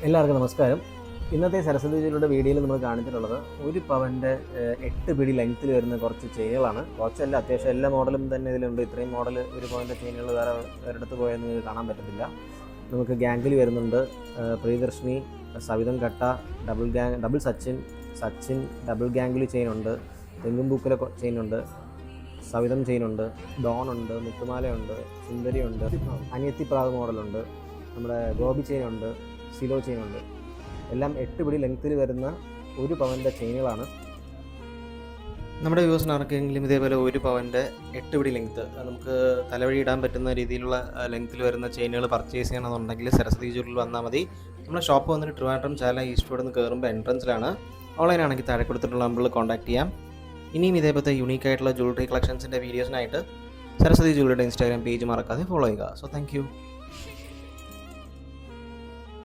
എല്ലാവർക്കും നമസ്കാരം. ഇന്നത്തെ സരസ്വതി ജ്വല്ലറിയുടെ വീഡിയോയിൽ നമ്മൾ കാണിച്ചിട്ടുള്ളത് ഒരു പവൻ്റെ 8 പിടി ലെങ്ത്തിൽ വരുന്ന കുറച്ച് ചെയിനുകളാണ്. കുറച്ചല്ല, അത്യാവശ്യം എല്ലാ മോഡലും തന്നെ ഇതിലുണ്ട്. ഇത്രയും മോഡൽ ഒരു പവൻ്റെ ചെയിനുകൾ വേറെ ഒരിടത്ത് പോയാൽ നിങ്ങൾക്ക് കാണാൻ പറ്റത്തില്ല. നമുക്ക് ഗാംഗിൽ വരുന്നുണ്ട്, പ്രിയദർശിനി, സവിതം കട്ട, ഡബിൾ സച്ചിൻ ഡബിൾ ഗാംഗിൽ ചെയിനുണ്ട്, തെങ്ങുംപൂക്കല ചെയിനുണ്ട്, സവിതം ചെയിനുണ്ട്, ഡോണുണ്ട്, മുത്തുമാലയുണ്ട്, സുന്ദരിയുണ്ട്, അനിയത്തിപ്രാവ് മോഡലുണ്ട്, നമ്മുടെ ഗോപി ചെയിനുണ്ട്, സിലോ ചെയിനുണ്ട്. എല്ലാം 8 പിടി ലെങ്ത്തിൽ വരുന്ന ഒരു പവൻ്റെ ചെയിനുകളാണ്. നമ്മുടെ വ്യൂസിന് ആർക്കെങ്കിലും ഇതേപോലെ ഒരു പവൻ്റെ 8 പിടി ലെങ്ത്ത് നമുക്ക് തലവഴി ഇടാൻ പറ്റുന്ന രീതിയിലുള്ള ലെങ്ത്തിൽ വരുന്ന ചെയിനുകൾ പർച്ചേസ് ചെയ്യണമെന്നുണ്ടെങ്കിൽ സരസ്വതി ജ്വല്ലറിൽ വന്നാൽ മതി. നമ്മുടെ ഷോപ്പ് വന്നിട്ട് ട്രിവാൻഡ്രം ചാല ഈസ്റ്റ് റോഡിൽ നിന്ന് കയറുമ്പോൾ എൻട്രൻസിലാണ്. ഓൺലൈൻ ആണെങ്കിൽ താഴെ കൊടുത്തിട്ടുള്ള നമ്പറിൽ കോൺടാക്ട് ചെയ്യാം. ഇനിയും ഇതേപോലത്തെ യൂണീക്ക് ആയിട്ടുള്ള ജ്വല്ലറി കളക്ഷൻസിൻ്റെ വീഡിയോസിനായിട്ട് സരസ്വതി ജ്വല്ലറിയുടെ ഇൻസ്റ്റാഗ്രാം പേജ് മറക്കാതെ ഫോളോ ചെയ്യുക. So thank you.